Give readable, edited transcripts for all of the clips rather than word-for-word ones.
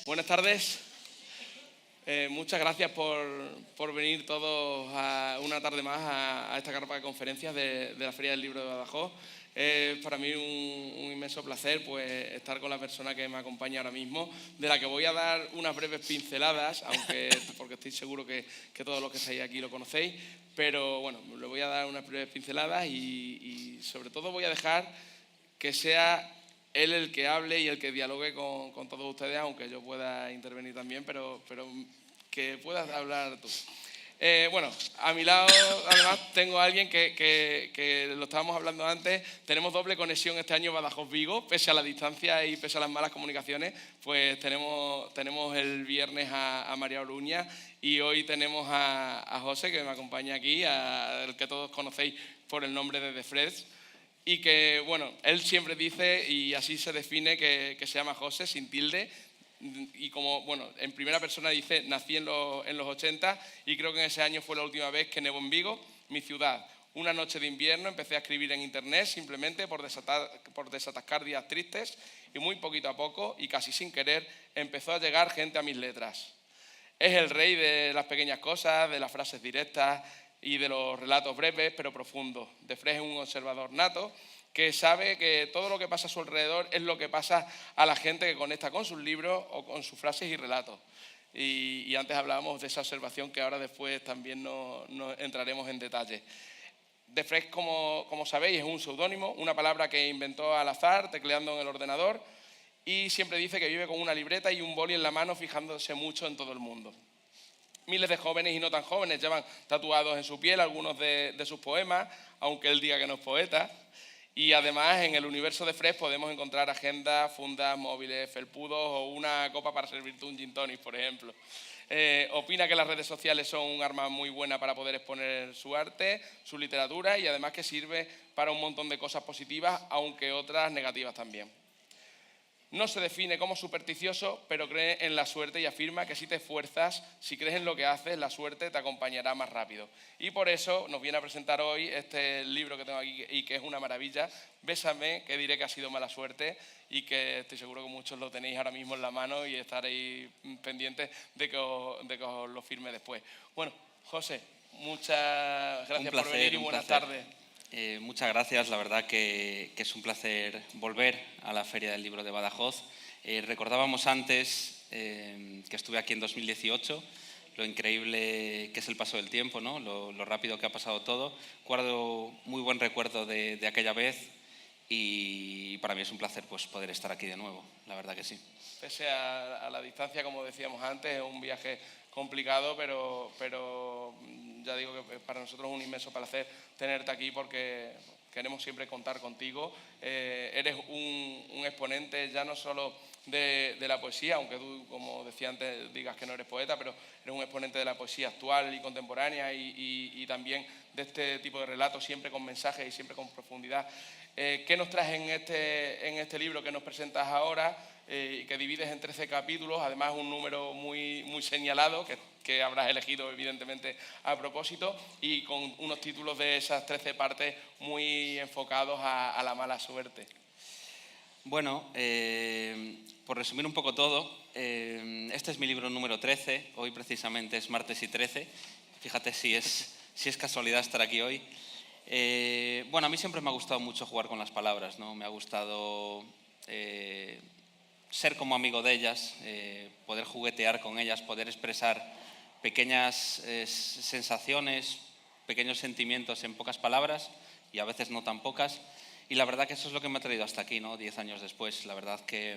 Buenas tardes. Muchas gracias por venir todos una tarde más a esta carpa de conferencias de la Feria del Libro de Badajoz. Es para mí un inmenso placer pues, estar con la persona que me acompaña ahora mismo, de la que voy a dar unas breves pinceladas, porque estoy seguro que todos los que estáis aquí lo conocéis, pero bueno, le voy a dar unas breves pinceladas y sobre todo voy a dejar que sea él el que hable y el que dialogue con todos ustedes, aunque yo pueda intervenir también, pero que puedas hablar tú. Bueno, a mi lado además tengo a alguien que lo estábamos hablando antes, tenemos doble conexión este año Badajoz-Vigo, pese a la distancia y pese a las malas comunicaciones, pues tenemos el viernes a María Oruña y hoy tenemos a José, que me acompaña aquí, al que todos conocéis por el nombre de The Freds. Y que, bueno, él siempre dice, y así se define, que se llama José, sin tilde, y como, bueno, en primera persona dice, nací en los 80 y creo que en ese año fue la última vez que nevó en Vigo, mi ciudad. Una noche de invierno empecé a escribir en internet simplemente por desatascar días tristes y muy poquito a poco y casi sin querer empezó a llegar gente a mis letras. Es el rey de las pequeñas cosas, de las frases directas y de los relatos breves pero profundos. De Freds es un observador nato que sabe que todo lo que pasa a su alrededor es lo que pasa a la gente que conecta con sus libros o con sus frases y relatos. Y antes hablábamos de esa observación que ahora después también no entraremos en detalle. De Freds, como sabéis, es un seudónimo, una palabra que inventó al azar, tecleando en el ordenador, y siempre dice que vive con una libreta y un boli en la mano, fijándose mucho en todo el mundo. Miles de jóvenes y no tan jóvenes llevan tatuados en su piel algunos de sus poemas, aunque él diga que no es poeta. Y además en el universo de Freds podemos encontrar agendas, fundas, móviles, felpudos o una copa para servirte un gin tonic, por ejemplo. Opina que las redes sociales son un arma muy buena para poder exponer su arte, su literatura y además que sirve para un montón de cosas positivas, aunque otras negativas también. No se define como supersticioso, pero cree en la suerte y afirma que si te esfuerzas, si crees en lo que haces, la suerte te acompañará más rápido. Y por eso nos viene a presentar hoy este libro que tengo aquí y que es una maravilla, Bésame, que diré que ha sido mala suerte y que estoy seguro que muchos lo tenéis ahora mismo en la mano y estaréis pendientes de que os lo firme después. Bueno, José, muchas gracias por venir y buenas tardes. Muchas gracias, la verdad que es un placer volver a la Feria del Libro de Badajoz. Recordábamos antes que estuve aquí en 2018, lo increíble que es el paso del tiempo, ¿no? Lo rápido que ha pasado todo. Guardo muy buen recuerdo de aquella vez y para mí es un placer pues, poder estar aquí de nuevo, la verdad que sí. Pese a la distancia, como decíamos antes, es un viaje complicado, pero ya digo que para nosotros es un inmenso placer tenerte aquí porque queremos siempre contar contigo. Eres un exponente ya no solo de la poesía, aunque tú, como decía antes, digas que no eres poeta, pero eres un exponente de la poesía actual y contemporánea y también de este tipo de relatos, siempre con mensajes y siempre con profundidad. ¿Qué nos traes en este libro que nos presentas ahora? Que divides en 13 capítulos, además un número muy señalado, que habrás elegido evidentemente a propósito, y con unos títulos de esas 13 partes muy enfocados a la mala suerte. Bueno, por resumir un poco todo, este es mi libro número 13, hoy precisamente es martes y 13, fíjate si es casualidad estar aquí hoy. Bueno, a mí siempre me ha gustado mucho jugar con las palabras, ¿no? Me ha gustado ser como amigo de ellas, poder juguetear con ellas, poder expresar pequeñas sensaciones, pequeños sentimientos en pocas palabras y a veces no tan pocas. Y la verdad que eso es lo que me ha traído hasta aquí, ¿no? 10 años después. La verdad que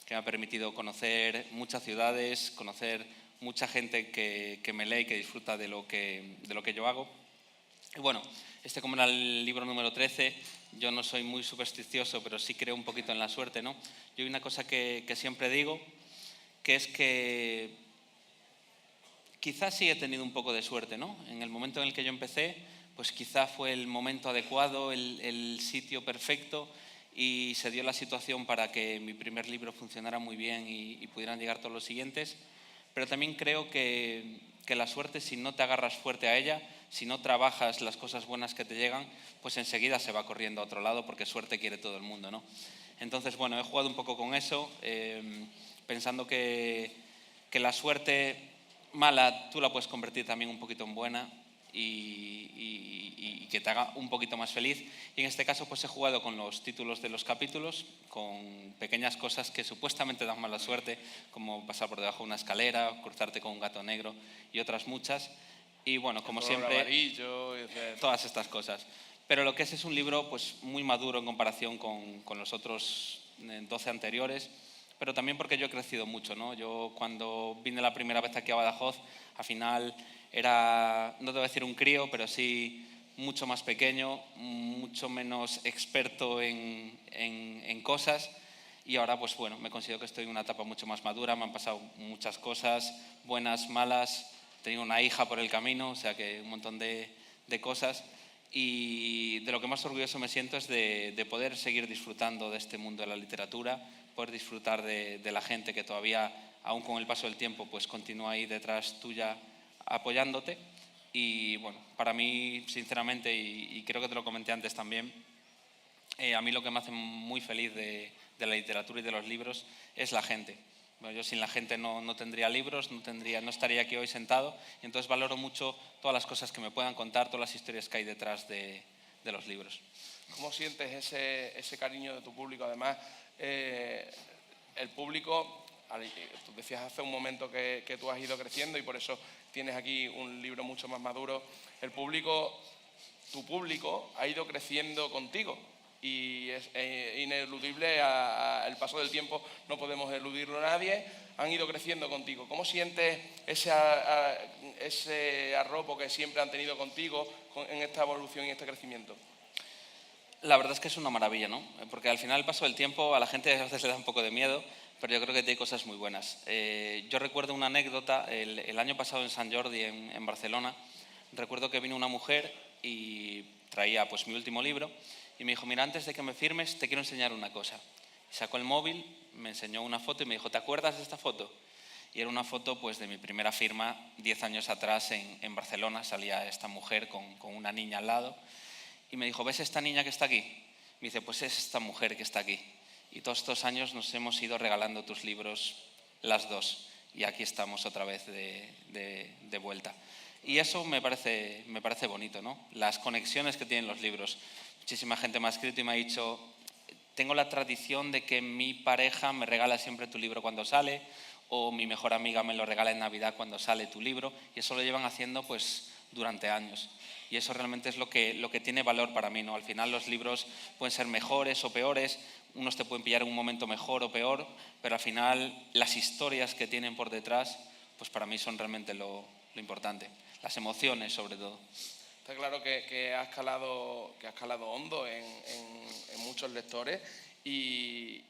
me ha permitido conocer muchas ciudades, conocer mucha gente que me lee y que disfruta de lo que yo hago. Y bueno, como era el libro número 13, yo no soy muy supersticioso, pero sí creo un poquito en la suerte, ¿no? Yo hay una cosa que siempre digo, que es que quizás sí he tenido un poco de suerte, ¿no? En el momento en el que yo empecé, pues quizá fue el momento adecuado, el sitio perfecto y se dio la situación para que mi primer libro funcionara muy bien y pudieran llegar todos los siguientes. Pero también creo que la suerte, si no te agarras fuerte a ella, si no trabajas las cosas buenas que te llegan, pues enseguida se va corriendo a otro lado porque suerte quiere todo el mundo, ¿no? Entonces, bueno, he jugado un poco con eso. pensando que la suerte mala tú la puedes convertir también un poquito en buena y que te haga un poquito más feliz. Y en este caso pues he jugado con los títulos de los capítulos, con pequeñas cosas que supuestamente dan mala suerte, como pasar por debajo de una escalera, cruzarte con un gato negro y otras muchas. Y bueno, como siempre, amarillo, todas estas cosas. Pero lo que es un libro pues muy maduro en comparación con los otros 12 anteriores, pero también porque yo he crecido mucho, ¿no? Yo cuando vine la primera vez aquí a Badajoz, al final era, no te voy a decir un crío, pero sí mucho más pequeño, mucho menos experto en cosas, y ahora pues bueno, me considero que estoy en una etapa mucho más madura, me han pasado muchas cosas, buenas, malas, he tenido una hija por el camino, o sea que un montón de cosas, y de lo que más orgulloso me siento es de poder seguir disfrutando de este mundo de la literatura, poder disfrutar de la gente que todavía, aún con el paso del tiempo, pues continúa ahí detrás tuya apoyándote. Y bueno, para mí, sinceramente, y creo que te lo comenté antes también, a mí lo que me hace muy feliz de la literatura y de los libros es la gente. Bueno, yo sin la gente no tendría libros, no estaría aquí hoy sentado, y entonces valoro mucho todas las cosas que me puedan contar, todas las historias que hay detrás de los libros. ¿Cómo sientes ese cariño de tu público? Además, el público, tú decías hace un momento que tú has ido creciendo y por eso tienes aquí un libro mucho más maduro. El público, tu público, ha ido creciendo contigo y es ineludible el paso del tiempo, no podemos eludirlo a nadie, han ido creciendo contigo. ¿Cómo sientes ese arropo que siempre han tenido contigo en esta evolución y este crecimiento? La verdad es que es una maravilla, ¿no? Porque al final, el paso del tiempo, a la gente a veces le da un poco de miedo, pero yo creo que tiene cosas muy buenas. Yo recuerdo una anécdota, el año pasado en Sant Jordi, en Barcelona, recuerdo que vino una mujer y traía pues mi último libro y me dijo, mira, antes de que me firmes te quiero enseñar una cosa. Y sacó el móvil, me enseñó una foto y me dijo, ¿te acuerdas de esta foto? Y era una foto pues de mi primera firma 10 años atrás en Barcelona, salía esta mujer con una niña al lado. Y me dijo, ¿ves esta niña que está aquí? Me dice, pues es esta mujer que está aquí. Y todos estos años nos hemos ido regalando tus libros las dos. Y aquí estamos otra vez de vuelta. Y eso me parece bonito, ¿no? Las conexiones que tienen los libros. Muchísima gente me ha escrito y me ha dicho, tengo la tradición de que mi pareja me regala siempre tu libro cuando sale, o mi mejor amiga me lo regala en Navidad cuando sale tu libro. Y eso lo llevan haciendo pues durante años. Y eso realmente es lo que tiene valor para mí, ¿no? Al final los libros pueden ser mejores o peores, unos te pueden pillar en un momento mejor o peor, pero al final las historias que tienen por detrás, pues para mí son realmente lo importante. Las emociones, sobre todo. Está claro que has calado hondo en muchos lectores y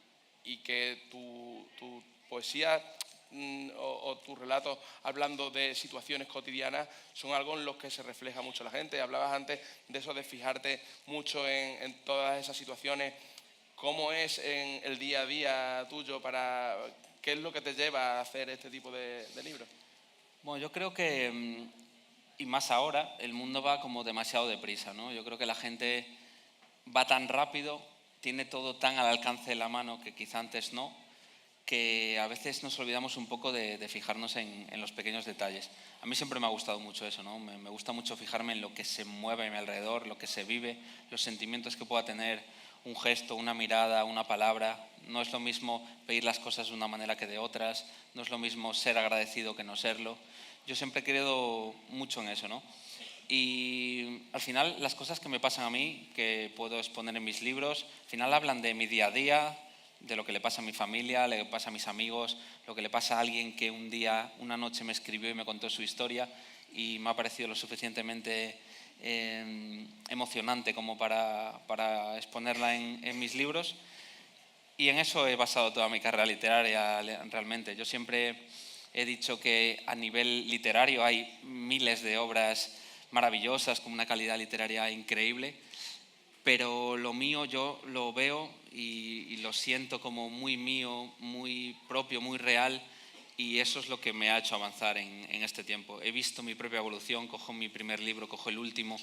que tu poesía o tus relatos hablando de situaciones cotidianas son algo en los que se refleja mucho la gente. Hablabas antes de eso, de fijarte mucho en todas esas situaciones. ¿Cómo es en el día a día tuyo? ¿Qué es lo que te lleva a hacer este tipo de libros? Bueno, yo creo que, y más ahora, el mundo va como demasiado deprisa, ¿no? Yo creo que la gente va tan rápido, tiene todo tan al alcance de la mano que quizá antes no, que a veces nos olvidamos un poco de fijarnos en los pequeños detalles. A mí siempre me ha gustado mucho eso, ¿no? Me gusta mucho fijarme en lo que se mueve a mi alrededor, lo que se vive, los sentimientos que pueda tener un gesto, una mirada, una palabra. No es lo mismo pedir las cosas de una manera que de otras, no es lo mismo ser agradecido que no serlo. Yo siempre he creído mucho en eso, ¿no? Y al final las cosas que me pasan a mí, que puedo exponer en mis libros, al final hablan de mi día a día, de lo que le pasa a mi familia, lo que le pasa a mis amigos, lo que le pasa a alguien que un día, una noche me escribió y me contó su historia y me ha parecido lo suficientemente emocionante como para exponerla en mis libros. Y en eso he basado toda mi carrera literaria realmente. Yo siempre he dicho que a nivel literario hay miles de obras maravillosas con una calidad literaria increíble, pero lo mío yo lo veo y lo siento como muy mío, muy propio, muy real, y eso es lo que me ha hecho avanzar en este tiempo. He visto mi propia evolución, cojo mi primer libro, cojo el último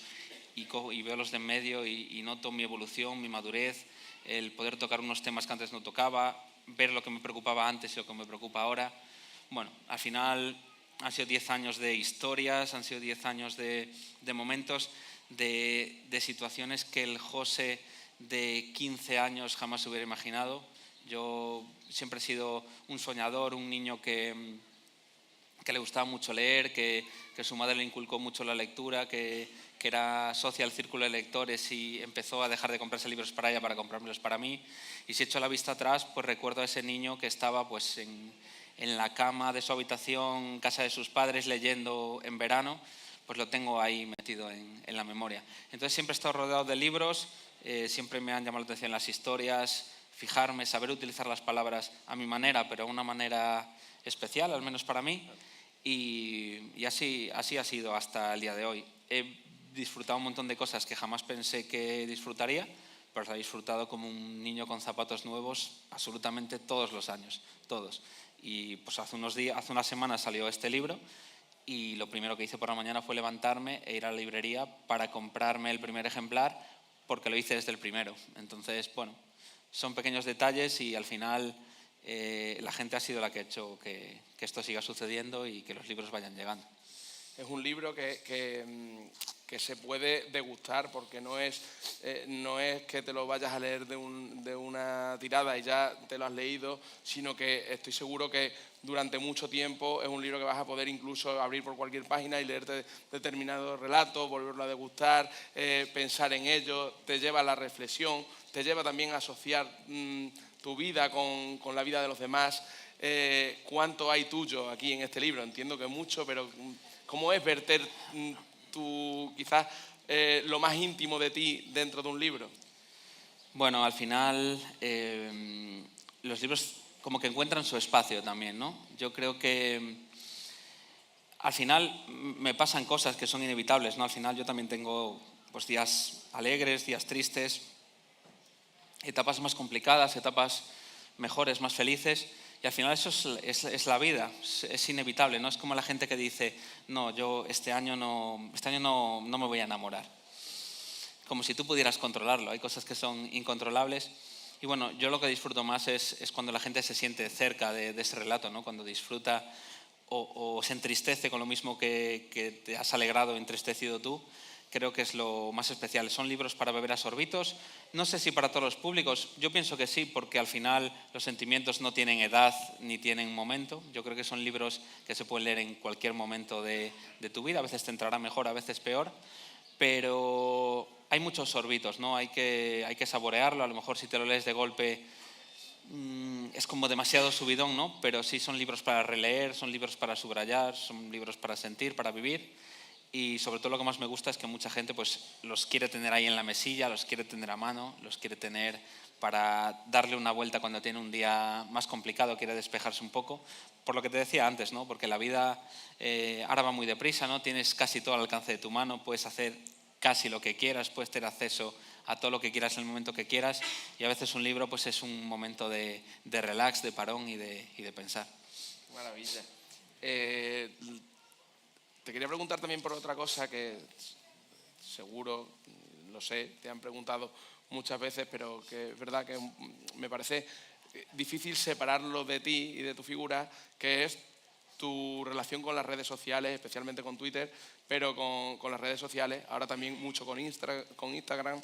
y veo los de en medio y noto mi evolución, mi madurez, el poder tocar unos temas que antes no tocaba, ver lo que me preocupaba antes y lo que me preocupa ahora. Bueno, al final han sido 10 años de historias, han sido 10 años de momentos, de situaciones que el José de 15 años jamás hubiera imaginado. Yo siempre he sido un soñador, un niño que le gustaba mucho leer, que su madre le inculcó mucho la lectura, que era socia del círculo de lectores y empezó a dejar de comprarse libros para ella para comprármelos para mí. Y si echo la vista atrás, pues recuerdo a ese niño que estaba pues en la cama de su habitación, en casa de sus padres, leyendo en verano, pues lo tengo ahí metido en la memoria. Entonces siempre he estado rodeado de libros, siempre me han llamado la atención las historias, fijarme, saber utilizar las palabras a mi manera, pero a una manera especial, al menos para mí. Y así ha sido hasta el día de hoy. He disfrutado un montón de cosas que jamás pensé que disfrutaría, pero las he disfrutado como un niño con zapatos nuevos absolutamente todos los años, todos. Y pues hace unas semanas salió este libro y lo primero que hice por la mañana fue levantarme e ir a la librería para comprarme el primer ejemplar, porque lo hice desde el primero. Entonces, bueno, son pequeños detalles y al final la gente ha sido la que ha hecho que esto siga sucediendo y que los libros vayan llegando. Es un libro que se puede degustar, porque no es que te lo vayas a leer de una tirada y ya te lo has leído, sino que estoy seguro que durante mucho tiempo es un libro que vas a poder incluso abrir por cualquier página y leerte determinados relatos, volverlo a degustar, pensar en ello, te lleva a la reflexión, te lleva también a asociar tu vida con la vida de los demás. ¿Cuánto hay tuyo aquí en este libro? Entiendo que mucho, pero ¿cómo es verter quizás lo más íntimo de ti dentro de un libro? Bueno, al final los libros como que encuentran su espacio también, ¿no? Yo creo que al final me pasan cosas que son inevitables, ¿no? Al final yo también tengo pues días alegres, días tristes, etapas más complicadas, etapas mejores, más felices. Y al final eso es la vida, es inevitable, ¿no? Es como la gente que dice, no, yo este año no me voy a enamorar. Como si tú pudieras controlarlo, hay cosas que son incontrolables. Y bueno, yo lo que disfruto más es cuando la gente se siente cerca de ese relato, ¿no? Cuando disfruta o se entristece con lo mismo que te has alegrado o entristecido tú. Creo que es lo más especial. Son libros para beber a sorbitos. No sé si para todos los públicos. Yo pienso que sí, porque al final los sentimientos no tienen edad ni tienen momento. Yo creo que son libros que se pueden leer en cualquier momento de tu vida. A veces te entrará mejor, a veces peor. Pero hay muchos sorbitos, ¿no? Hay que saborearlo. A lo mejor si te lo lees de golpe es como demasiado subidón, ¿no? Pero sí son libros para releer, son libros para subrayar, son libros para sentir, para vivir. Y sobre todo lo que más me gusta es que mucha gente pues los quiere tener ahí en la mesilla, los quiere tener a mano, los quiere tener para darle una vuelta cuando tiene un día más complicado, quiere despejarse un poco. Por lo que te decía antes, ¿no? Porque la vida ahora va muy deprisa, ¿no? Tienes casi todo al alcance de tu mano, puedes hacer casi lo que quieras, puedes tener acceso a todo lo que quieras en el momento que quieras, y a veces un libro pues es un momento de relax, de parón y de pensar. Maravilla. Te quería preguntar también por otra cosa que seguro, lo sé, te han preguntado muchas veces, pero que es verdad que me parece difícil separarlo de ti y de tu figura, que es tu relación con las redes sociales, especialmente con Twitter, pero con las redes sociales, ahora también mucho con Instagram.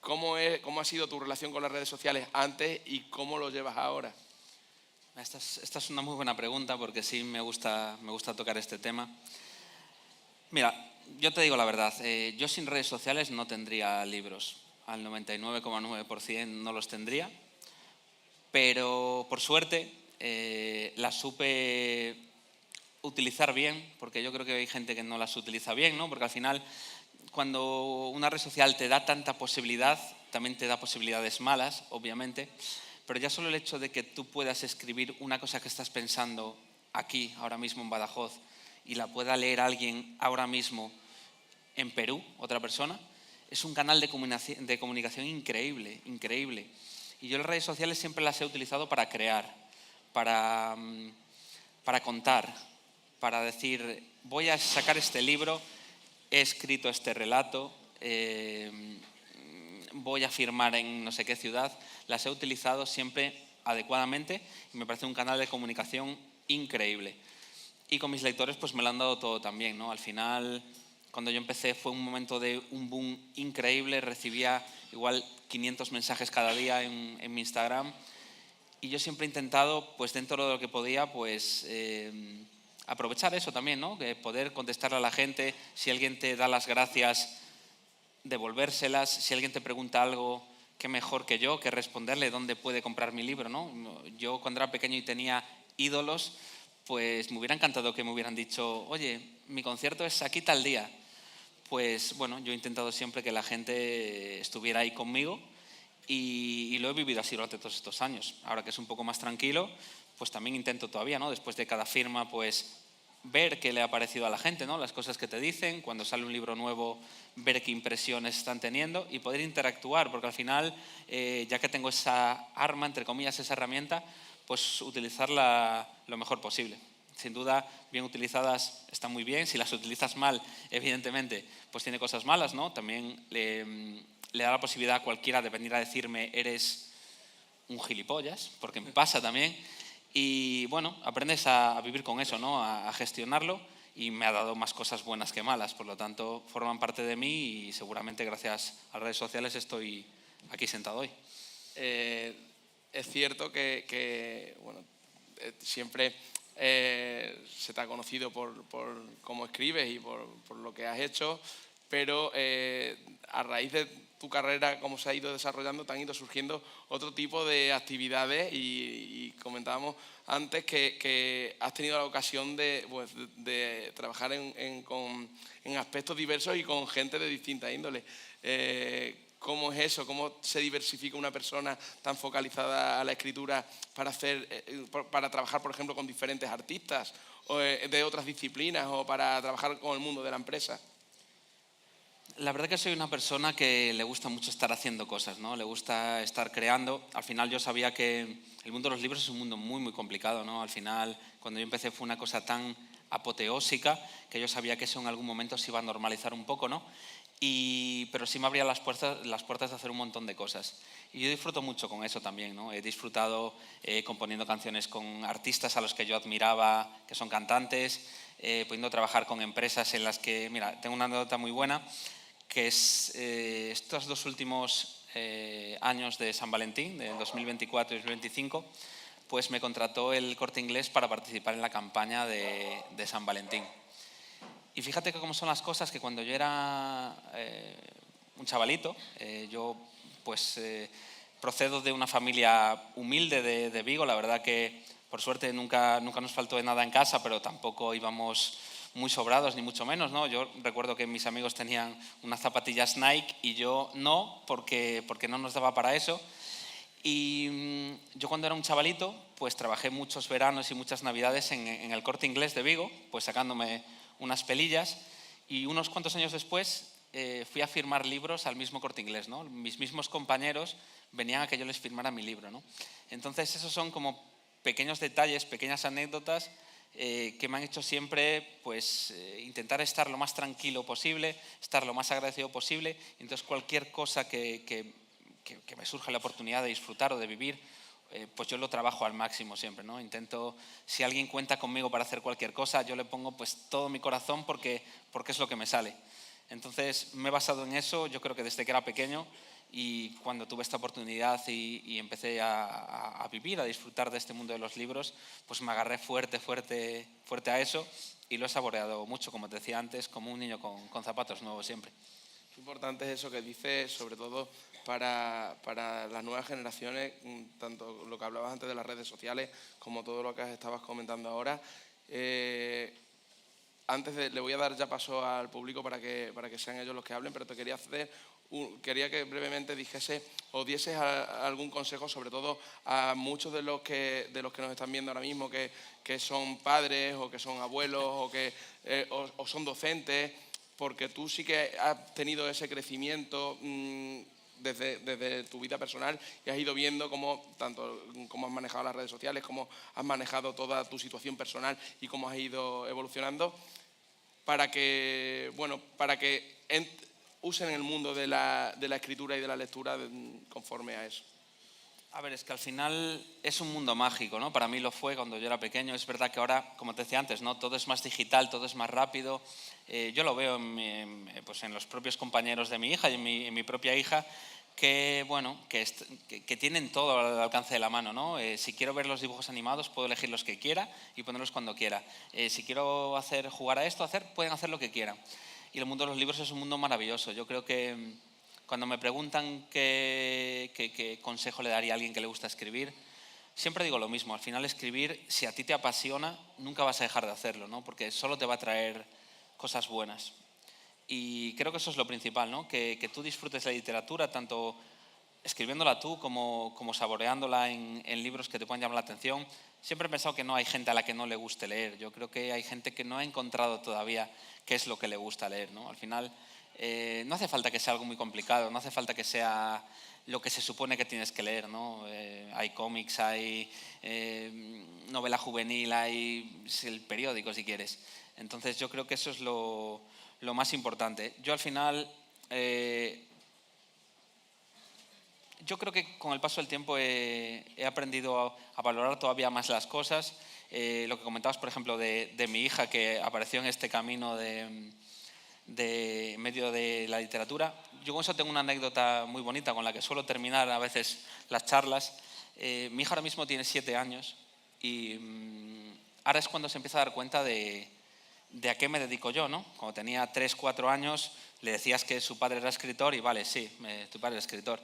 ¿Cómo ha sido tu relación con las redes sociales antes y cómo lo llevas ahora? Esta es una muy buena pregunta, porque sí me gusta tocar este tema. Mira, yo te digo la verdad, yo sin redes sociales no tendría libros. Al 99,9% no los tendría, pero por suerte las supe utilizar bien, porque yo creo que hay gente que no las utiliza bien, ¿no? Porque al final, cuando una red social te da tanta posibilidad, también te da posibilidades malas, obviamente, pero ya solo el hecho de que tú puedas escribir una cosa que estás pensando aquí, ahora mismo en Badajoz, y la pueda leer alguien ahora mismo en Perú, otra persona, es un canal de comunicación increíble, increíble. Y yo las redes sociales siempre las he utilizado para crear, para contar, para decir, voy a sacar este libro, he escrito este relato, voy a firmar en no sé qué ciudad. Las he utilizado siempre adecuadamente y me parece un canal de comunicación increíble. Y con mis lectores pues me lo han dado todo también, ¿no? Al final, cuando yo empecé fue un momento de un boom increíble, recibía igual 500 mensajes cada día en mi Instagram y yo siempre he intentado, pues dentro de lo que podía, pues aprovechar eso también, ¿no? De poder contestarle a la gente, si alguien te da las gracias, devolvérselas, si alguien te pregunta algo, qué mejor que yo, que responderle dónde puede comprar mi libro, ¿no? Yo cuando era pequeño y tenía ídolos, pues me hubiera encantado que me hubieran dicho, oye, mi concierto es aquí tal día. Pues bueno, yo he intentado siempre que la gente estuviera ahí conmigo y lo he vivido así durante todos estos años. Ahora que es un poco más tranquilo, pues también intento todavía, ¿no? Después de cada firma, pues ver qué le ha parecido a la gente, ¿no? Las cosas que te dicen, cuando sale un libro nuevo, ver qué impresiones están teniendo y poder interactuar, porque al final, ya que tengo esa arma, entre comillas, esa herramienta, pues utilizarla lo mejor posible. Sin duda, bien utilizadas están muy bien. Si las utilizas mal, evidentemente, pues tiene cosas malas, ¿no? También le da la posibilidad a cualquiera de venir a decirme eres un gilipollas, porque me pasa también. Y bueno, aprendes a vivir con eso, ¿no? A gestionarlo y me ha dado más cosas buenas que malas. Por lo tanto, forman parte de mí y seguramente gracias a las redes sociales estoy aquí sentado hoy. Es cierto que bueno, siempre se te ha conocido por cómo escribes y por lo que has hecho, pero a raíz de tu carrera, cómo se ha ido desarrollando, te han ido surgiendo otro tipo de actividades y comentábamos antes que has tenido la ocasión de trabajar en aspectos diversos y con gente de distintas índoles. ¿Cómo es eso? ¿Cómo se diversifica una persona tan focalizada a la escritura para trabajar, por ejemplo, con diferentes artistas o de otras disciplinas o para trabajar con el mundo de la empresa? La verdad que soy una persona que le gusta mucho estar haciendo cosas, ¿no? Le gusta estar creando. Al final yo sabía que el mundo de los libros es un mundo muy, muy complicado, ¿no? Al final, cuando yo empecé fue una cosa tan apoteósica que yo sabía que eso en algún momento se iba a normalizar un poco, ¿no? Pero sí me abría las puertas de hacer un montón de cosas. Y yo disfruto mucho con eso también, ¿no? He disfrutado componiendo canciones con artistas a los que yo admiraba, que son cantantes, pudiendo trabajar con empresas en las que, mira, tengo una anécdota muy buena, que es estos dos últimos años de San Valentín, de 2024 y 2025, pues me contrató el Corte Inglés para participar en la campaña de San Valentín. Y fíjate que cómo son las cosas, que cuando yo era un chavalito, yo pues procedo de una familia humilde de Vigo, la verdad que por suerte nunca nos faltó de nada en casa, pero tampoco íbamos muy sobrados, ni mucho menos, ¿no? Yo recuerdo que mis amigos tenían unas zapatillas Nike y yo no, porque no nos daba para eso. Y yo cuando era un chavalito, pues trabajé muchos veranos y muchas navidades en el Corte Inglés de Vigo, pues sacándome unas pelillas, y unos cuantos años después fui a firmar libros al mismo Corte Inglés, ¿no? Mis mismos compañeros venían a que yo les firmara mi libro, ¿no? Entonces esos son como pequeños detalles, pequeñas anécdotas que me han hecho siempre pues, intentar estar lo más tranquilo posible, estar lo más agradecido posible. Entonces cualquier cosa que me surja la oportunidad de disfrutar o de vivir, pues yo lo trabajo al máximo siempre, ¿no? Intento, si alguien cuenta conmigo para hacer cualquier cosa, yo le pongo pues todo mi corazón porque es lo que me sale. Entonces me he basado en eso, yo creo que desde que era pequeño, y cuando tuve esta oportunidad y empecé a vivir, a disfrutar de este mundo de los libros, pues me agarré fuerte a eso y lo he saboreado mucho, como te decía antes, como un niño con zapatos nuevos siempre. Qué importante es eso que dices, sobre todo para las nuevas generaciones, tanto lo que hablabas antes de las redes sociales como todo lo que estabas comentando ahora. Le voy a dar ya paso al público para que sean ellos los que hablen, pero te quería quería que brevemente dijese o dieses algún consejo, sobre todo a muchos de los que nos están viendo ahora mismo, que son padres o que son abuelos o son docentes, porque tú sí que has tenido ese crecimiento desde tu vida personal y has ido viendo tanto cómo has manejado las redes sociales, cómo has manejado toda tu situación personal y cómo has ido evolucionando, para que usen el mundo de la escritura y de la lectura conforme a eso. A ver, es que al final es un mundo mágico, ¿no? Para mí lo fue cuando yo era pequeño. Es verdad que ahora, como te decía antes, ¿no? Todo es más digital, todo es más rápido. Yo lo veo pues en los propios compañeros de mi hija y en mi propia hija, que, bueno, que tienen todo al alcance de la mano, ¿no? Si quiero ver los dibujos animados, puedo elegir los que quiera y ponerlos cuando quiera. Si quiero jugar a esto, pueden hacer lo que quieran. Y el mundo de los libros es un mundo maravilloso. Yo creo que cuando me preguntan qué consejo le daría a alguien que le gusta escribir, siempre digo lo mismo. Al final, escribir, si a ti te apasiona, nunca vas a dejar de hacerlo, ¿no? Porque solo te va a traer cosas buenas. Y creo que eso es lo principal, ¿no? Que tú disfrutes la literatura, tanto escribiéndola tú como saboreándola en libros que te puedan llamar la atención. Siempre he pensado que no hay gente a la que no le guste leer. Yo creo que hay gente que no ha encontrado todavía qué es lo que le gusta leer, ¿no? Al final, no hace falta que sea algo muy complicado, no hace falta que sea lo que se supone que tienes que leer, ¿no? Hay cómics, hay novela juvenil, hay el periódico si quieres. Entonces yo creo que eso es lo más importante. Yo al final, yo creo que con el paso del tiempo he aprendido a valorar todavía más las cosas. Lo que comentabas, por ejemplo, de mi hija, que apareció en este camino de medio de la literatura. Yo con eso tengo una anécdota muy bonita con la que suelo terminar a veces las charlas. Mi hija ahora mismo tiene 7 años y ahora es cuando se empieza a dar cuenta de a qué me dedico yo, ¿no? Cuando tenía 3, 4 años le decías que su padre era escritor y vale, sí, tu padre es escritor.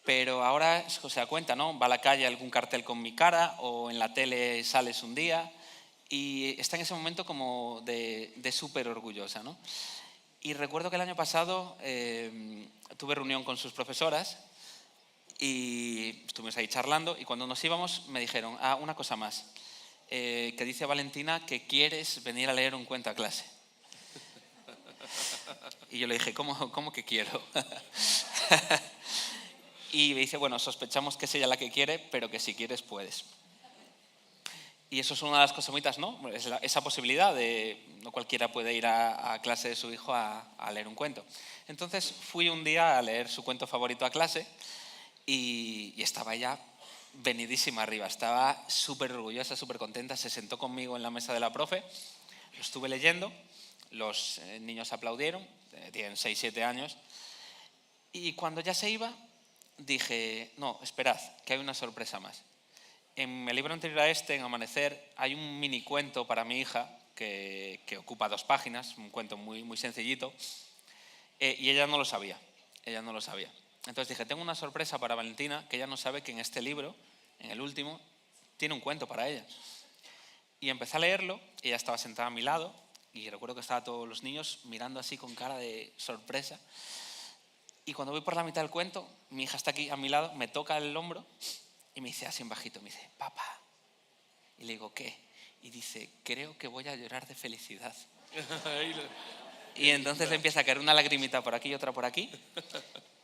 Pero ahora se da cuenta, ¿no? Va a la calle algún cartel con mi cara o en la tele sales un día y está en ese momento como de súper orgullosa, ¿no? Y recuerdo que el año pasado tuve reunión con sus profesoras y estuvimos ahí charlando y cuando nos íbamos me dijeron, una cosa más, que dice Valentina que quieres venir a leer un cuento a clase. Y yo le dije, ¿cómo que quiero? Y me dice, bueno, sospechamos que es ella la que quiere, pero que si quieres puedes. Y eso es una de las cosas bonitas, ¿no? Esa posibilidad de no cualquiera puede ir a clase de su hijo a leer un cuento. Entonces fui un día a leer su cuento favorito a clase y estaba ella venidísima arriba. Estaba súper orgullosa, súper contenta. Se sentó conmigo en la mesa de la profe. Lo estuve leyendo. Los niños aplaudieron. Tienen 6, 7 años. Y cuando ya se iba, dije, no, esperad, que hay una sorpresa más. En el libro anterior a este, en Amanecer, hay un mini cuento para mi hija que ocupa 2 páginas, un cuento muy, muy sencillito, y ella no lo sabía. Entonces dije, tengo una sorpresa para Valentina, que ella no sabe que en este libro, en el último, tiene un cuento para ella. Y empecé a leerlo, ella estaba sentada a mi lado, y recuerdo que estaban todos los niños mirando así con cara de sorpresa. Y cuando voy por la mitad del cuento, mi hija está aquí a mi lado, me toca el hombro y me dice así en bajito, me dice, papá. Y le digo, ¿qué? Y dice, creo que voy a llorar de felicidad. Y entonces le empieza a caer una lagrimita por aquí y otra por aquí.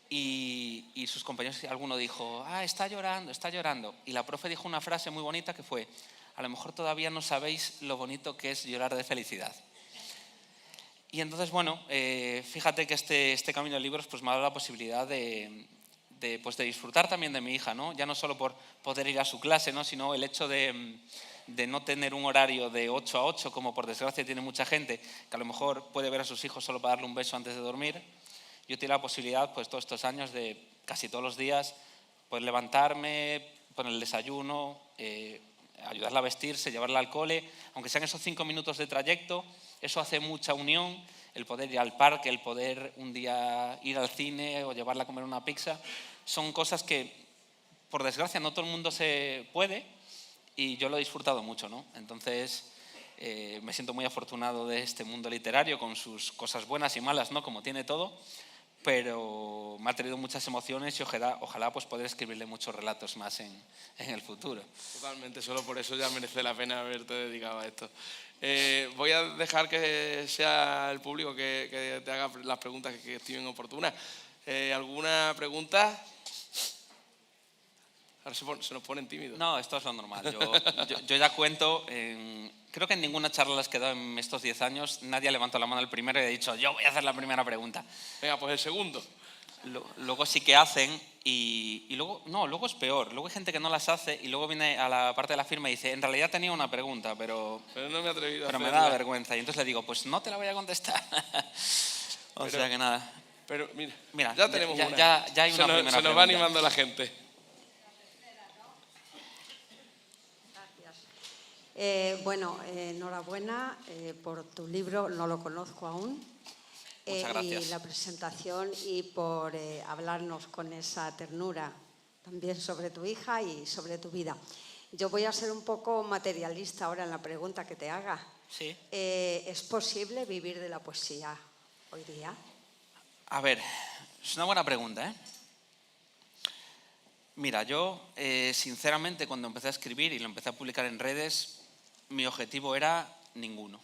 Y sus compañeros, alguno dijo, está llorando. Y la profe dijo una frase muy bonita que fue, a lo mejor todavía no sabéis lo bonito que es llorar de felicidad. Y entonces, bueno, fíjate que este camino de libros pues, me ha dado la posibilidad de disfrutar también de mi hija, ¿no? Ya no solo por poder ir a su clase, ¿no? Sino el hecho de no tener un horario de 8 a 8, como por desgracia tiene mucha gente, que a lo mejor puede ver a sus hijos solo para darle un beso antes de dormir. Yo tengo la posibilidad, pues todos estos años, de casi todos los días, pues levantarme, poner el desayuno, ayudarla a vestirse, llevarla al cole, aunque sean esos 5 minutos de trayecto, eso hace mucha unión, el poder ir al parque, el poder un día ir al cine o llevarla a comer una pizza, son cosas que, por desgracia, no todo el mundo se puede y yo lo he disfrutado mucho, ¿no? Entonces, me siento muy afortunado de este mundo literario con sus cosas buenas y malas, ¿no? Como tiene todo, pero me ha traído muchas emociones y ojalá pues poder escribirle muchos relatos más en el futuro. Totalmente, solo por eso ya merece la pena haberte dedicado a esto. Voy a dejar que sea el público que te haga las preguntas que estimen oportunas. ¿Alguna pregunta? Ahora se nos ponen tímidos. No, esto es lo normal. Yo ya cuento, creo que en ninguna charla les quedó en estos 10 años, nadie ha levantado la mano al primero y ha dicho, yo voy a hacer la primera pregunta. Venga, pues el segundo. Luego sí que hacen y luego, no, luego es peor. Luego hay gente que no las hace y luego viene a la parte de la firma y dice, en realidad tenía una pregunta, pero no me he atrevido a me hacerla. da vergüenza. Y entonces le digo, pues no te la voy a contestar. Sea que nada. Pero Mira, ya tenemos una. Ya hay una primera pregunta. Se nos va animando la gente. Bueno, enhorabuena por tu libro, no lo conozco aún. Muchas gracias. Y la presentación y por hablarnos con esa ternura también sobre tu hija y sobre tu vida. Yo voy a ser un poco materialista ahora en la pregunta que te haga. Sí. ¿Es posible vivir de la poesía hoy día? A ver, es una buena pregunta, ¿eh? Mira, yo sinceramente cuando empecé a escribir y lo empecé a publicar en redes, mi objetivo era ninguno.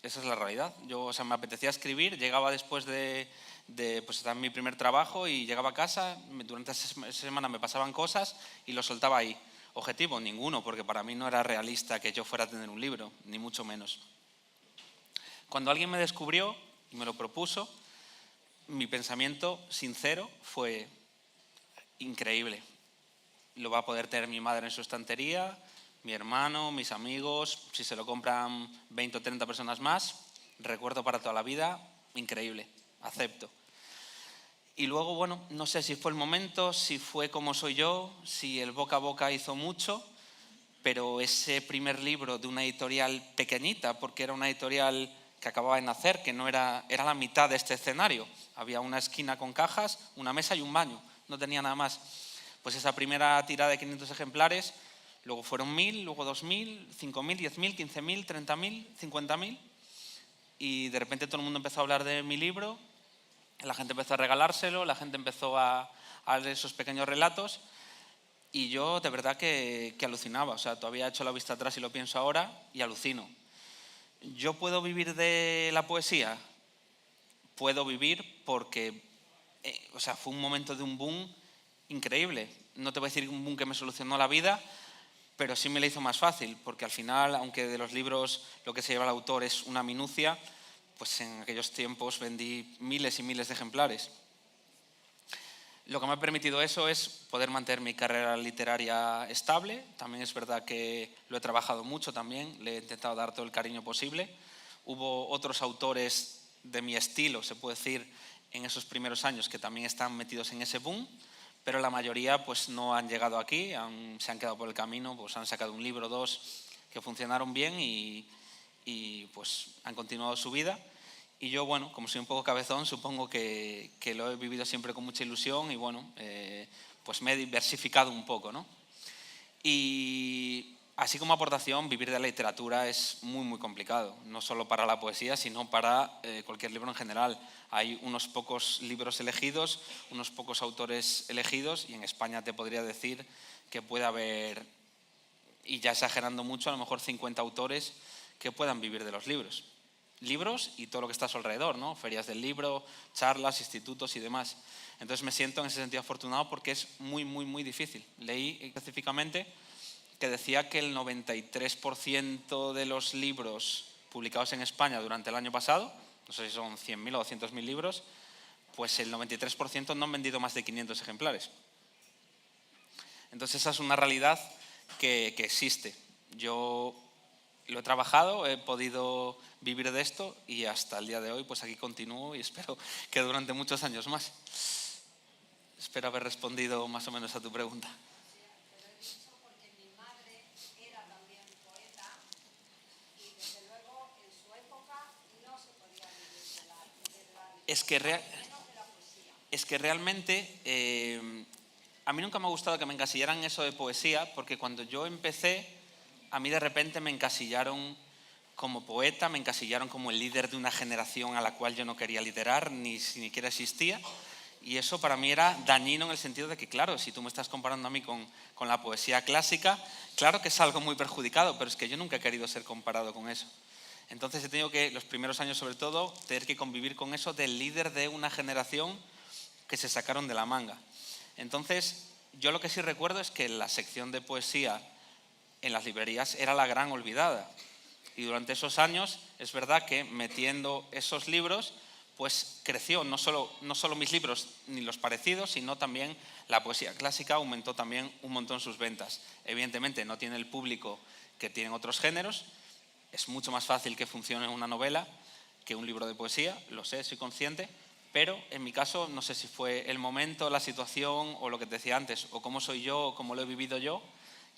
Esa es la realidad. Yo, me apetecía escribir, llegaba después de estar en mi primer trabajo y llegaba a casa, durante esa semana me pasaban cosas y lo soltaba ahí. Objetivo, ninguno, porque para mí no era realista que yo fuera a tener un libro, ni mucho menos. Cuando alguien me descubrió y me lo propuso, mi pensamiento sincero fue increíble. Lo va a poder tener mi madre en su estantería, mi hermano, mis amigos, si se lo compran 20 o 30 personas más, recuerdo para toda la vida, increíble, acepto. Y luego, bueno, no sé si fue el momento, si fue como soy yo, si el boca a boca hizo mucho, pero ese primer libro de una editorial pequeñita, porque era una editorial que acababa de nacer, que no era la mitad de este escenario. Había una esquina con cajas, una mesa y un baño, no tenía nada más. Pues esa primera tirada de 500 ejemplares, luego fueron 1000, luego 2000, 5000, 10000, 15000, 30000, 50000. Y de repente todo el mundo empezó a hablar de mi libro, la gente empezó a regalárselo, la gente empezó a leer esos pequeños relatos. Y yo de verdad que alucinaba, todavía he hecho la vista atrás y lo pienso ahora y alucino. ¿Yo puedo vivir de la poesía? Puedo vivir porque fue un momento de un boom increíble. No te voy a decir un boom que me solucionó la vida, pero sí me la hizo más fácil, porque al final, aunque de los libros lo que se lleva el autor es una minucia, pues en aquellos tiempos vendí miles y miles de ejemplares. Lo que me ha permitido eso es poder mantener mi carrera literaria estable. También es verdad que lo he trabajado mucho también, le he intentado dar todo el cariño posible. Hubo otros autores de mi estilo, se puede decir, en esos primeros años que también están metidos en ese boom, pero la mayoría pues no han llegado aquí, se han quedado por el camino, pues han sacado un libro o dos que funcionaron bien y pues han continuado su vida. Y yo, bueno, como soy un poco cabezón, supongo que lo he vivido siempre con mucha ilusión y, bueno, pues me he diversificado un poco, ¿no? Y así como aportación, vivir de la literatura es muy, muy complicado, no solo para la poesía, sino para cualquier libro en general. Hay unos pocos libros elegidos, unos pocos autores elegidos y en España te podría decir que puede haber, y ya exagerando mucho, a lo mejor 50 autores que puedan vivir de los libros. Libros y todo lo que está a su alrededor, ¿no? Ferias del libro, charlas, institutos y demás. Entonces me siento en ese sentido afortunado porque es muy, muy, muy difícil. Leí específicamente que decía que el 93% de los libros publicados en España durante el año pasado, no sé si son 100.000 o 200.000 libros, pues el 93% no han vendido más de 500 ejemplares. Entonces esa es una realidad que existe. Yo lo he trabajado, he podido vivir de esto y hasta el día de hoy pues aquí continúo y espero que durante muchos años más. Espero haber respondido más o menos a tu pregunta. Es que realmente a mí nunca me ha gustado que me encasillaran eso de poesía, porque cuando yo empecé, a mí de repente me encasillaron como poeta, me encasillaron como el líder de una generación a la cual yo no quería liderar, ni siquiera existía. Y eso para mí era dañino en el sentido de que, claro, si tú me estás comparando a mí con la poesía clásica, claro que es algo muy perjudicado, pero es que yo nunca he querido ser comparado con eso. Entonces he tenido que, los primeros años sobre todo, tener que convivir con eso del líder de una generación que se sacaron de la manga. Entonces, yo lo que sí recuerdo es que la sección de poesía en las librerías era la gran olvidada. Y durante esos años, es verdad que metiendo esos libros, pues creció no solo mis libros ni los parecidos, sino también la poesía clásica aumentó también un montón sus ventas. Evidentemente no tiene el público que tienen otros géneros, es mucho más fácil que funcione una novela que un libro de poesía, lo sé, soy consciente, pero en mi caso no sé si fue el momento, la situación o lo que te decía antes, o cómo soy yo o cómo lo he vivido yo,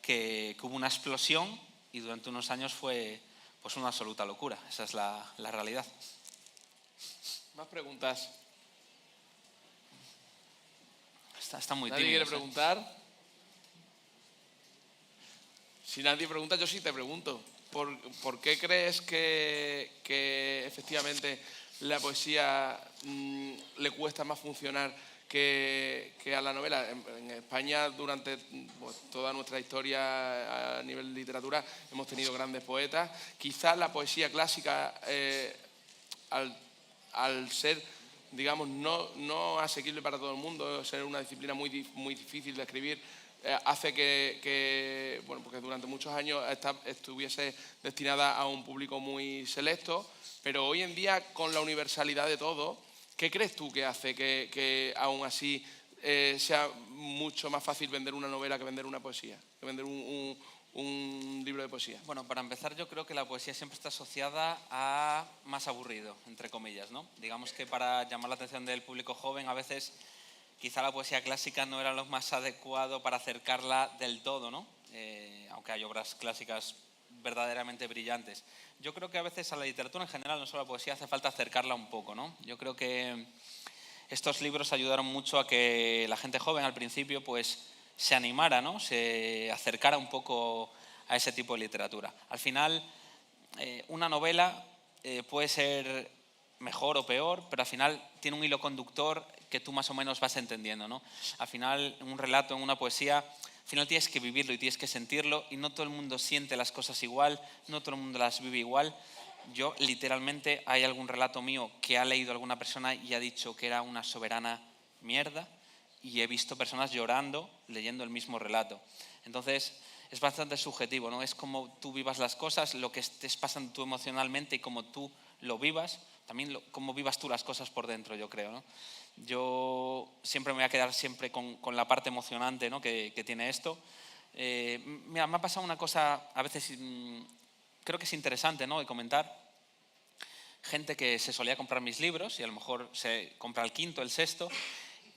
que hubo una explosión y durante unos años fue pues una absoluta locura. Esa es la realidad. ¿Más preguntas? Está muy ¿Nadie tímido. quiere preguntar? Si nadie pregunta, yo sí te pregunto. ¿Por qué crees que efectivamente la poesía le cuesta más funcionar que a la novela? En España, durante toda nuestra historia a nivel de literatura, hemos tenido grandes poetas. Quizás la poesía clásica, al ser, digamos, no asequible para todo el mundo, ser una disciplina muy difícil de escribir, hace que bueno, porque durante muchos años estuviese destinada a un público muy selecto, pero hoy en día, con la universalidad de todo, ¿qué crees tú que hace que aún así sea mucho más fácil vender una novela que vender una poesía, que vender un libro de poesía? Bueno, para empezar, yo creo que la poesía siempre está asociada a más aburrido, entre comillas, ¿no? Digamos que para llamar la atención del público joven, a veces quizá la poesía clásica no era lo más adecuado para acercarla del todo, ¿no? Aunque hay obras clásicas verdaderamente brillantes. Yo creo que a veces a la literatura en general, no solo a la poesía, hace falta acercarla un poco, ¿no? Yo creo que estos libros ayudaron mucho a que la gente joven al principio pues se animara, ¿no? Se acercara un poco a ese tipo de literatura. Al final, una novela puede ser mejor o peor, pero al final tiene un hilo conductor que tú más o menos vas entendiendo, ¿no? Al final, en un relato, en una poesía, al final tienes que vivirlo y tienes que sentirlo, y no todo el mundo siente las cosas igual, no todo el mundo las vive igual. Yo, literalmente, hay algún relato mío que ha leído alguna persona y ha dicho que era una soberana mierda, y he visto personas llorando leyendo el mismo relato. Entonces, es bastante subjetivo, ¿no? Es como tú vivas las cosas, lo que estés pasando tú emocionalmente y cómo tú lo vivas, también cómo vivas tú las cosas por dentro, yo creo, ¿no? Yo siempre me voy a quedar siempre con la parte emocionante, ¿no? que tiene esto. Mira, me ha pasado una cosa, a veces creo que es interesante, ¿no? de comentar. Gente que se solía comprar mis libros y a lo mejor se compra el quinto, el sexto,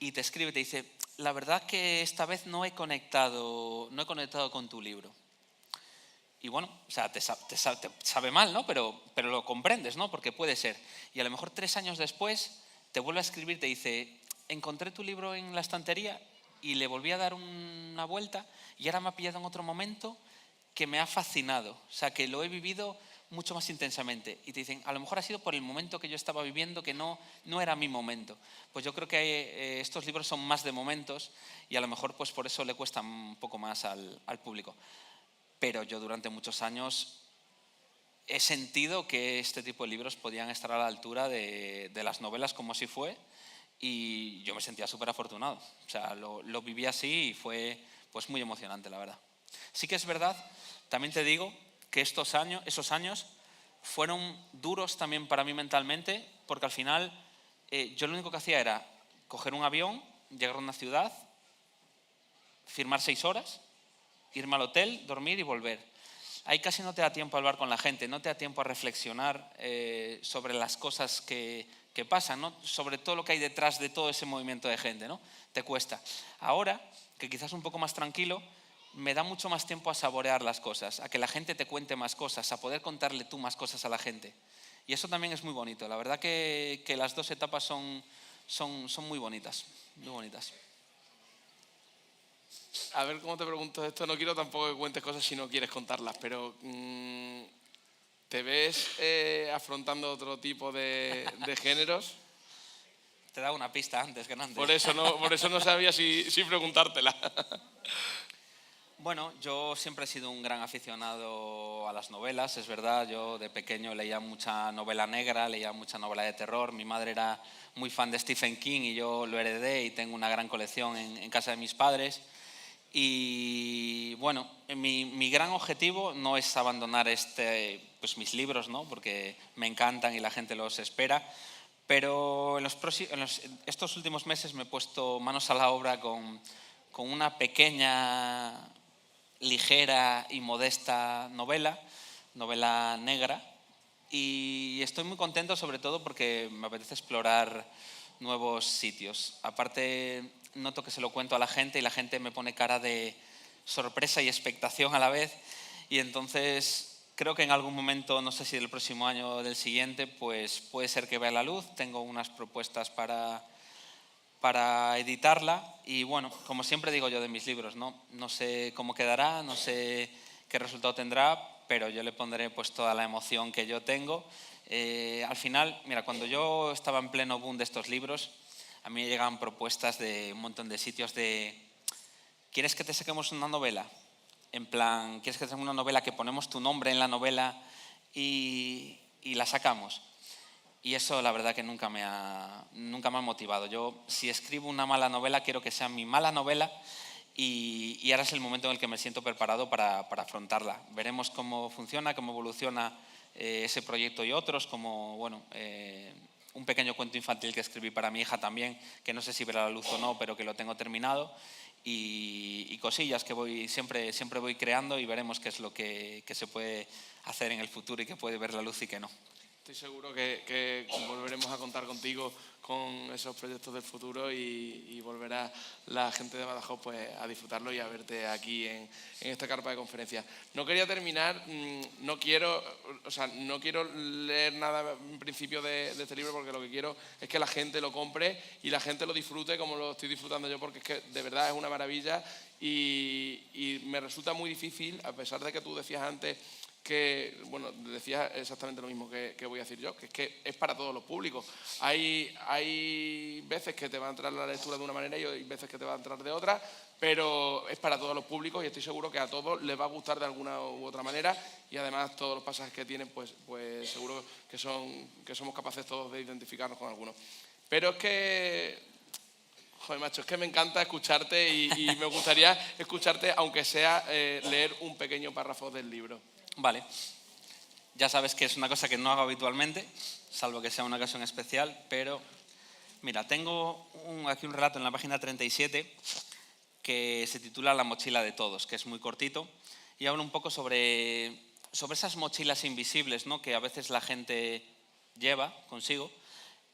y te escribe y te dice: la verdad que esta vez no he conectado con tu libro. Y bueno, o sea, te sabe mal, ¿no? Pero lo comprendes, ¿no? Porque puede ser. Y a lo mejor 3 años después te vuelve a escribir, te dice: encontré tu libro en la estantería y le volví a dar una vuelta y ahora me ha pillado en otro momento que me ha fascinado. O sea, que lo he vivido mucho más intensamente. Y te dicen: a lo mejor ha sido por el momento que yo estaba viviendo, que no era mi momento. Pues yo creo que estos libros son más de momentos y a lo mejor pues por eso le cuesta un poco más al público. Pero yo durante muchos años he sentido que este tipo de libros podían estar a la altura de las novelas, como si fue, y yo me sentía súper afortunado. O sea, lo viví así y fue pues muy emocionante, la verdad. Sí que es verdad, también te digo, que esos años fueron duros también para mí mentalmente, porque al final yo lo único que hacía era coger un avión, llegar a una ciudad, firmar 6 horas, irme al hotel, dormir y volver. Ahí casi no te da tiempo a hablar con la gente, no te da tiempo a reflexionar sobre las cosas que pasan, ¿no? Sobre todo lo que hay detrás de todo ese movimiento de gente, ¿no? Te cuesta. Ahora, que quizás un poco más tranquilo, me da mucho más tiempo a saborear las cosas, a que la gente te cuente más cosas, a poder contarle tú más cosas a la gente. Y eso también es muy bonito. La verdad que las dos etapas son muy bonitas, muy bonitas. A ver cómo te pregunto esto. No quiero tampoco que cuentes cosas si no quieres contarlas, pero ¿te ves afrontando otro tipo de géneros? Te da una pista antes que antes. Por eso no sabía si preguntártela. Bueno, yo siempre he sido un gran aficionado a las novelas, es verdad. Yo de pequeño leía mucha novela negra, leía mucha novela de terror. Mi madre era muy fan de Stephen King y yo lo heredé y tengo una gran colección en casa de mis padres. Y bueno, mi gran objetivo no es abandonar pues mis libros, ¿no? Porque me encantan y la gente los espera, Pero estos últimos meses me he puesto manos a la obra con una pequeña, ligera y modesta novela negra, y estoy muy contento sobre todo porque me apetece explorar nuevos sitios. Aparte, noto que se lo cuento a la gente y la gente me pone cara de sorpresa y expectación a la vez, y entonces creo que en algún momento, no sé si del próximo año o del siguiente, pues puede ser que vea la luz. Tengo unas propuestas para editarla y bueno, como siempre digo yo de mis libros, no sé cómo quedará, no sé qué resultado tendrá, pero yo le pondré pues toda la emoción que yo tengo. Al final, mira, cuando yo estaba en pleno boom de estos libros, a mí me llegaban propuestas de un montón de sitios de ¿quieres que te saquemos una novela? En plan, ¿quieres que te saquemos una novela que ponemos tu nombre en la novela y la sacamos? Y eso la verdad que nunca me ha motivado. Yo, si escribo una mala novela, quiero que sea mi mala novela y ahora es el momento en el que me siento preparado para afrontarla. Veremos cómo funciona, cómo evoluciona ese proyecto y otros, como un pequeño cuento infantil que escribí para mi hija también, que no sé si verá la luz o no, pero que lo tengo terminado. Y cosillas que siempre voy creando y veremos qué es lo que se puede hacer en el futuro y que puede ver la luz y que no. Estoy seguro que volveremos a contar contigo con esos proyectos del futuro y volverá la gente de Badajoz pues, a disfrutarlo y a verte aquí en esta carpa de conferencias. No quería terminar, no quiero leer nada en principio de este libro porque lo que quiero es que la gente lo compre y la gente lo disfrute como lo estoy disfrutando yo, porque es que de verdad es una maravilla y me resulta muy difícil, a pesar de que tú decías antes que, bueno, decías exactamente lo mismo que voy a decir yo, que es que es para todos los públicos. Hay veces que te va a entrar la lectura de una manera y hay veces que te va a entrar de otra, pero es para todos los públicos y estoy seguro que a todos les va a gustar de alguna u otra manera y además todos los pasajes que tienen, pues seguro que somos capaces todos de identificarnos con algunos. Pero es que... Joder, macho, es que me encanta escucharte y me gustaría escucharte, aunque sea leer un pequeño párrafo del libro. Vale. Ya sabes que es una cosa que no hago habitualmente, salvo que sea una ocasión especial, pero mira, tengo aquí un relato en la página 37 que se titula La mochila de todos, que es muy cortito y habla un poco sobre esas mochilas invisibles, ¿no?, que a veces la gente lleva consigo.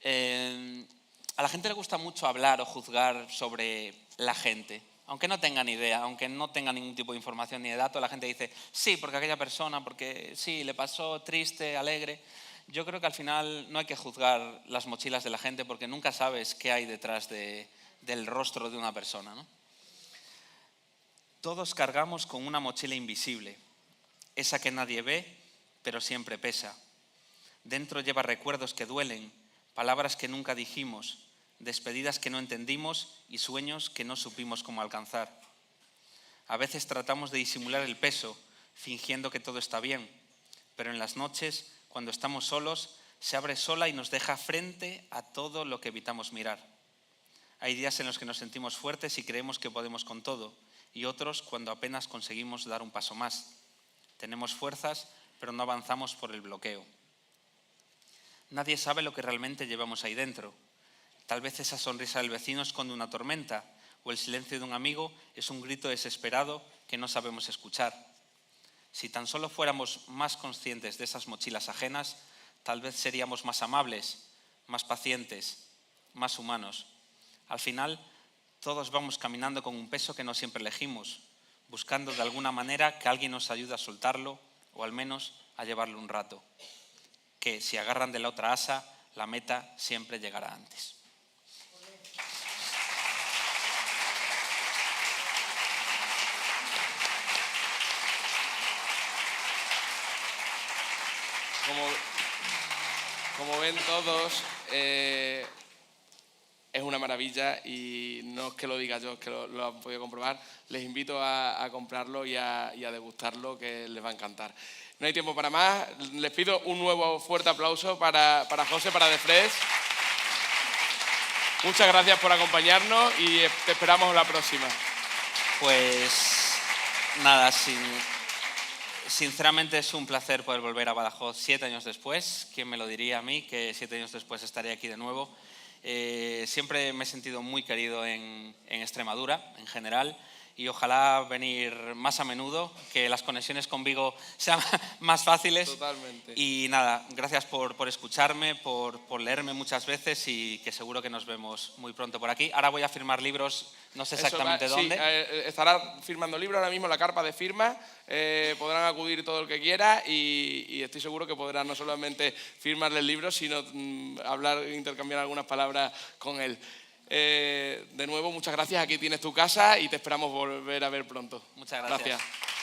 A la gente le gusta mucho hablar o juzgar sobre la gente. Aunque no tengan idea, aunque no tengan ningún tipo de información ni de dato, la gente dice, sí, porque aquella persona, porque sí, le pasó triste, alegre. Yo creo que al final no hay que juzgar las mochilas de la gente porque nunca sabes qué hay detrás del rostro de una persona, ¿no? Todos cargamos con una mochila invisible, esa que nadie ve, pero siempre pesa. Dentro lleva recuerdos que duelen, palabras que nunca dijimos, despedidas que no entendimos y sueños que no supimos cómo alcanzar. A veces tratamos de disimular el peso, fingiendo que todo está bien, pero en las noches, cuando estamos solos, se abre sola y nos deja frente a todo lo que evitamos mirar. Hay días en los que nos sentimos fuertes y creemos que podemos con todo, y otros cuando apenas conseguimos dar un paso más. Tenemos fuerzas, pero no avanzamos por el bloqueo. Nadie sabe lo que realmente llevamos ahí dentro. Tal vez esa sonrisa del vecino esconde una tormenta, o el silencio de un amigo es un grito desesperado que no sabemos escuchar. Si tan solo fuéramos más conscientes de esas mochilas ajenas, tal vez seríamos más amables, más pacientes, más humanos. Al final, todos vamos caminando con un peso que no siempre elegimos, buscando de alguna manera que alguien nos ayude a soltarlo o al menos a llevarlo un rato. Que si agarran de la otra asa, la meta siempre llegará antes. Como ven todos, es una maravilla y no es que lo diga yo, es que lo han podido comprobar. Les invito a comprarlo y a degustarlo, que les va a encantar. No hay tiempo para más. Les pido un nuevo fuerte aplauso para José, para The Fresh. Muchas gracias por acompañarnos y te esperamos la próxima. Pues nada, Sinceramente es un placer poder volver a Badajoz 7 años después. ¿Quién me lo diría a mí que 7 años después estaré aquí de nuevo? Siempre me he sentido muy querido en Extremadura en general y ojalá venir más a menudo, que las conexiones con Vigo sean más fáciles. Totalmente. Y nada, gracias por escucharme, por leerme muchas veces y que seguro que nos vemos muy pronto por aquí. Ahora voy a firmar libros, no sé exactamente dónde. Sí, estará firmando libros ahora mismo en la carpa de firmas, podrán acudir todo el que quiera y estoy seguro que podrán no solamente firmarle el libro, sino hablar, intercambiar algunas palabras con él. De nuevo, muchas gracias, aquí tienes tu casa y te esperamos volver a ver pronto. Muchas gracias. Gracias.